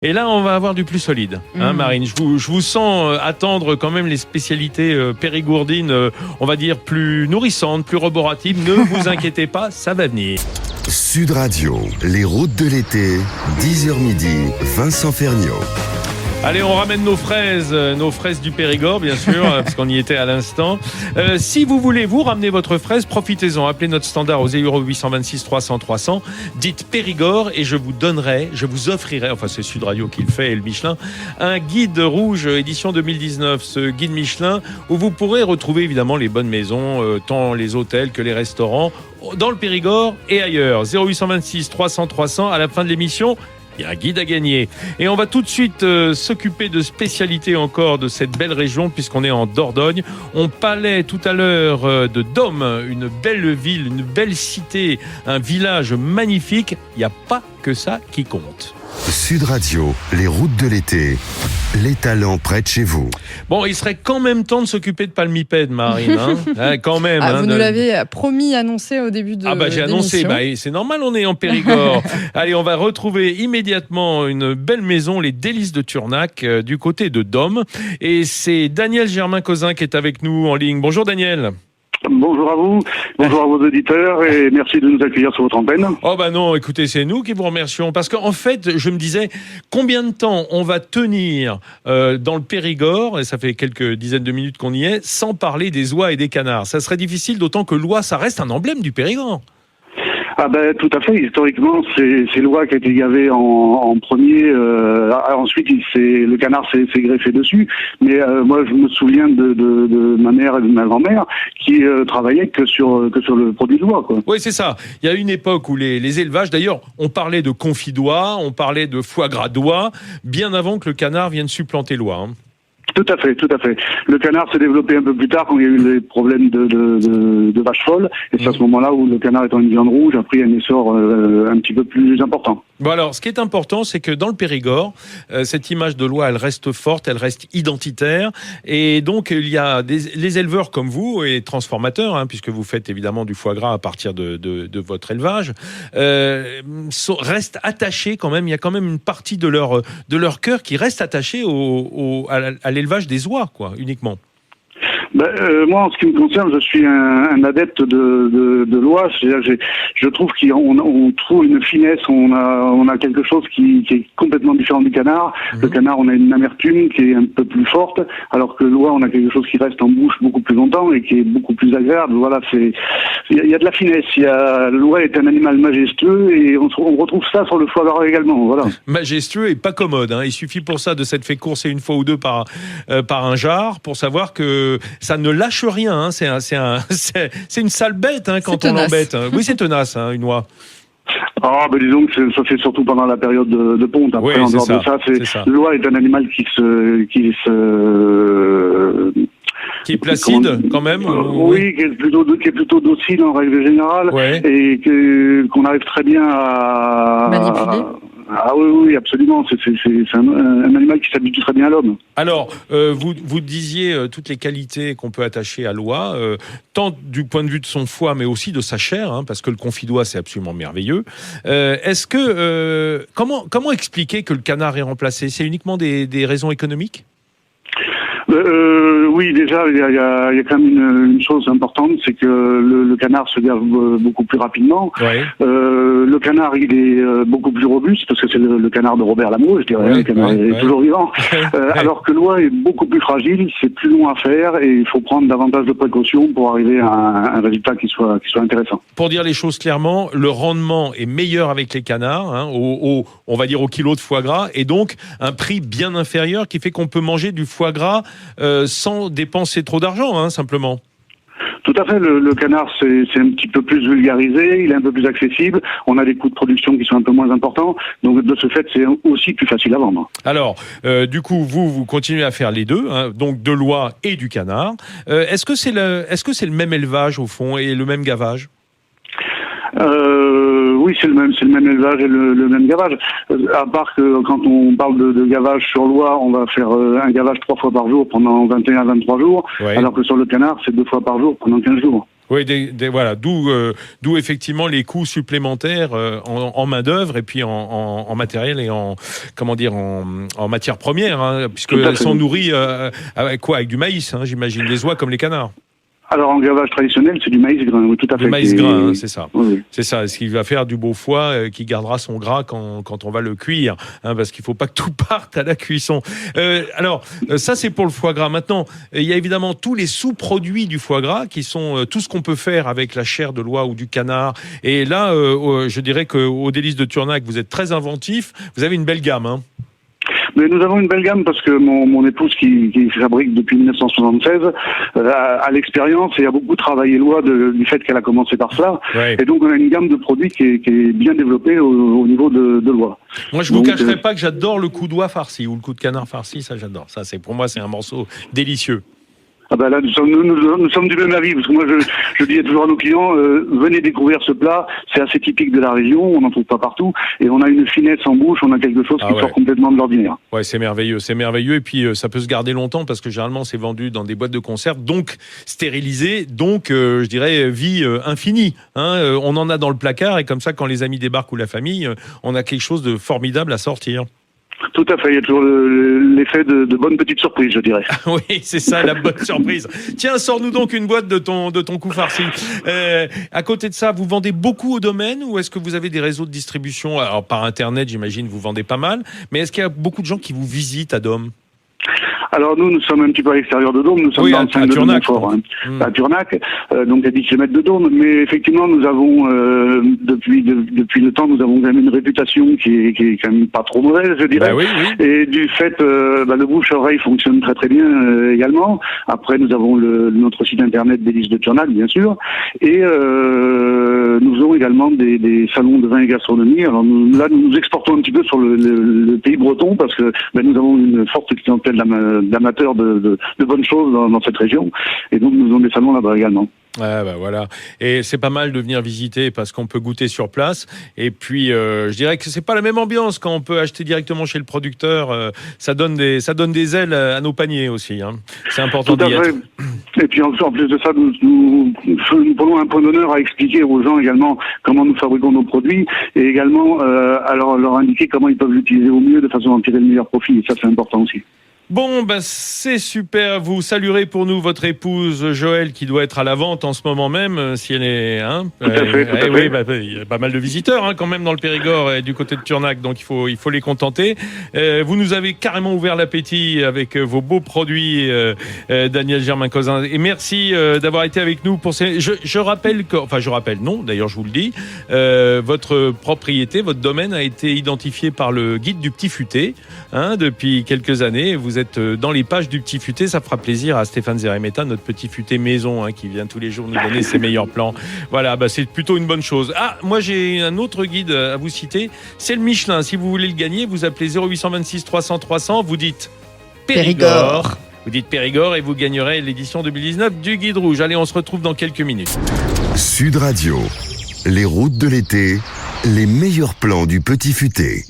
Et là, on va avoir du plus solide, Marine. Je vous sens attendre quand même les spécialités périgourdines, on va dire plus nourrissantes, plus roboratives. Ne vous inquiétez pas, ça va venir. Sud Radio, les routes de l'été, 10h midi, Vincent Ferniaud. Allez, on ramène nos fraises du Périgord, bien sûr, parce qu'on y était à l'instant. Si vous voulez vous ramener votre fraise, profitez-en. Appelez notre standard au 0826 300 300. Dites Périgord et je vous offrirai, enfin c'est Sud Radio qui le fait et le Michelin, un guide rouge édition 2019. Ce guide Michelin où vous pourrez retrouver évidemment les bonnes maisons, tant les hôtels que les restaurants, dans le Périgord et ailleurs. 0826 300 300 à la fin de l'émission. Il y a un guide à gagner. Et on va tout de suite s'occuper de spécialités encore de cette belle région puisqu'on est en Dordogne. On parlait tout à l'heure de Dôme, une belle ville, une belle cité, un village magnifique. Il n'y a pas que ça qui compte. Sud Radio, les routes de l'été, les talents près de chez vous. Bon, il serait quand même temps de s'occuper de palmipèdes, Marine. Quand même. Vous nous l'avez promis, annoncé au début de j'ai annoncé. C'est normal, on est en Périgord. Allez, on va retrouver immédiatement une belle maison, les Délices de Turnac, du côté de Dôme. Et c'est Daniel Germain-Causin qui est avec nous en ligne. Bonjour Daniel. Bonjour à vous, bonjour à vos auditeurs et merci de nous accueillir sur votre antenne. Oh non, écoutez, c'est nous qui vous remercions parce qu'en fait, je me disais, combien de temps on va tenir dans le Périgord, et ça fait quelques dizaines de minutes qu'on y est, sans parler des oies et des canards. Ça serait difficile, d'autant que l'oie, ça reste un emblème du Périgord. Tout à fait. Historiquement, c'est l'oie qui a été gavée en premier. Ensuite, le canard s'est greffé dessus. Mais moi, je me souviens de ma mère et de ma grand-mère qui travaillaient que sur le produit de l'oie, quoi. Oui, c'est ça. Il y a une époque où les élevages, d'ailleurs, on parlait de confit d'oie, on parlait de foie gras d'oie, bien avant que le canard vienne supplanter l'oie. Tout à fait. Le canard s'est développé un peu plus tard quand il y a eu les problèmes de vache folle. Et c'est à ce moment-là où le canard étant une viande rouge a pris un essor un petit peu plus important. Bon alors, ce qui est important, c'est que dans le Périgord, cette image de l'oie, elle reste forte, elle reste identitaire. Et donc, il y a les éleveurs comme vous et transformateurs, puisque vous faites évidemment du foie gras à partir de votre élevage, restent attachés quand même. Il y a quand même une partie de leur cœur qui reste attachée à l'élevage des oies, quoi, uniquement. Moi, en ce qui me concerne, je suis un adepte de l'oie. C'est-à-dire, je trouve qu'on trouve une finesse, on a quelque chose qui est complètement différent du canard. Le canard, on a une amertume qui est un peu plus forte, alors que l'oie, on a quelque chose qui reste en bouche beaucoup plus longtemps et qui est beaucoup plus agréable. Voilà, il y a de la finesse. L'oie est un animal majestueux et on retrouve ça sur le foie gras également. Voilà. Majestueux et pas commode. Il suffit pour ça de s'être fait courser une fois ou deux par un jar pour savoir que ça ne lâche rien, c'est une sale bête quand on l'embête. Oui, c'est tenace, une oie. Disons que ça fait surtout pendant la période de ponte. Après, oui, en dehors de ça, l'oie est un animal qui est placide quand même. Oui, qui est plutôt docile en règle générale, et qu'on arrive très bien à manipuler. Oui, absolument. C'est un animal qui s'habitue très bien à l'homme. Alors, vous disiez toutes les qualités qu'on peut attacher à l'oie, tant du point de vue de son foie, mais aussi de sa chair, parce que le confit d'oie, c'est absolument merveilleux. Est-ce que comment expliquer que le canard est remplacé ? C'est uniquement des raisons économiques ? Oui, déjà, il y a quand même une chose importante, c'est que le canard se gave beaucoup plus rapidement. Ouais. Le canard, il est beaucoup plus robuste, parce que c'est le canard de Robert Lamour, je dirais. Le canard est toujours vivant. Alors que l'oie est beaucoup plus fragile, c'est plus long à faire, et il faut prendre davantage de précautions pour arriver à un résultat qui soit intéressant. Pour dire les choses clairement, le rendement est meilleur avec les canards, on va dire au kilo de foie gras, et donc un prix bien inférieur qui fait qu'on peut manger du foie gras sans dépenser trop d'argent, simplement. Tout à fait, le canard c'est un petit peu plus vulgarisé, il est un peu plus accessible, on a des coûts de production qui sont un peu moins importants, donc de ce fait c'est aussi plus facile à vendre. Alors, du coup, vous continuez à faire les deux, donc de l'oie et du canard. Est-ce que c'est le même élevage au fond et le même gavage ? Oui, c'est le même élevage et le même gavage. À part que quand on parle de gavage sur l'oie, on va faire un gavage 3 fois par jour pendant 21 à 23 jours, alors que sur le canard, c'est 2 fois par jour pendant 15 jours. Oui, voilà, d'où effectivement les coûts supplémentaires en main d'œuvre et puis en matériel et en matières premières, hein, puisqu'elles sont nourries avec du maïs, hein, j'imagine, les oies comme les canards. Alors en gavage traditionnel, c'est du maïs grain, oui, tout à fait. Du maïs grain, hein, c'est ça. Oui. C'est ça, ce qui va faire du beau foie, qui gardera son gras quand on va le cuire, hein, parce qu'il faut pas que tout parte à la cuisson. Alors, ça c'est pour le foie gras. Maintenant, il y a évidemment tous les sous-produits du foie gras qui sont tout ce qu'on peut faire avec la chair de l'oie ou du canard. Et là, je dirais qu'au Délices de Turnac, vous êtes très inventif. Vous avez une belle gamme, hein. Mais nous avons une belle gamme parce que mon épouse qui fabrique depuis 1976 a l'expérience et a beaucoup travaillé l'oie du fait qu'elle a commencé par cela. Ouais. Et donc on a une gamme de produits qui est bien développée au niveau de l'oie. Moi, je vous cacherai pas que j'adore le cou d'oie farci ou le cou de canard farci, ça j'adore. Ça, pour moi, c'est un morceau délicieux. Ah ben là, nous sommes du même avis, parce que moi, je dis toujours à nos clients, venez découvrir ce plat, c'est assez typique de la région, on n'en trouve pas partout, et on a une finesse en bouche, on a quelque chose qui sort complètement de l'ordinaire. Ouais, c'est merveilleux, et puis ça peut se garder longtemps, parce que généralement, c'est vendu dans des boîtes de conserve, donc stérilisé, donc, je dirais, vie infinie. Hein, on en a dans le placard, et comme ça, quand les amis débarquent ou la famille, on a quelque chose de formidable à sortir. Tout à fait, il y a toujours l'effet de bonne petite surprise, je dirais. Oui, c'est ça, la bonne surprise. Tiens, sors-nous donc une boîte de ton cou farci. À côté de ça, vous vendez beaucoup au domaine ou est-ce que vous avez des réseaux de distribution? Alors, par Internet, j'imagine, vous vendez pas mal. Mais est-ce qu'il y a beaucoup de gens qui vous visitent à Dôme? Alors nous sommes un petit peu à l'extérieur de Dôme, nous sommes dans le sein de Montfort, à Turnac, donc à 10 km de Dôme, mais effectivement nous avons, depuis le temps, nous avons quand même une réputation qui est quand même pas trop mauvaise, je dirais. Oui. Et du fait, le bouche-oreille fonctionne très très bien également. Après nous avons notre site internet Délices de Turnac, bien sûr, et nous avons également des salons de vin et gastronomie. Alors nous nous exportons un petit peu sur le pays breton parce que nous avons une forte clientèle d'amateurs de bonnes choses dans cette région. Et donc, nous avons des salons là-bas également. Ah bah voilà. Et c'est pas mal de venir visiter parce qu'on peut goûter sur place. Et puis, je dirais que c'est pas la même ambiance quand on peut acheter directement chez le producteur. Ça donne des ailes à nos paniers aussi. Hein. C'est important d'y être. Et puis, en plus de ça, nous prenons un point d'honneur à expliquer aux gens également comment nous fabriquons nos produits et également à leur indiquer comment ils peuvent l'utiliser au mieux de façon à en tirer le meilleur profit. Et ça, c'est important aussi. Bon, c'est super. Vous saluerez pour nous votre épouse Joëlle qui doit être à la vente en ce moment même, si elle est. Hein, tout à fait. Oui, il y a pas mal de visiteurs quand même dans le Périgord et du côté de Turnac, donc il faut les contenter. Vous nous avez carrément ouvert l'appétit avec vos beaux produits, Daniel Germain-Cozin. Et merci d'avoir été avec nous pour ces. Je rappelle non, d'ailleurs je vous le dis, votre propriété, votre domaine a été identifié par le guide du Petit Futé depuis quelques années. Vous êtes dans les pages du Petit Futé, ça fera plaisir à Stéphane Zeremeta, notre Petit Futé maison, qui vient tous les jours nous donner ses meilleurs plans. Voilà, c'est plutôt une bonne chose. Ah, moi j'ai un autre guide à vous citer, c'est le Michelin. Si vous voulez le gagner, vous appelez 0826 300 300, vous dites Périgord. Vous dites Périgord et vous gagnerez l'édition 2019 du Guide Rouge. Allez, on se retrouve dans quelques minutes. Sud Radio, les routes de l'été, les meilleurs plans du Petit Futé.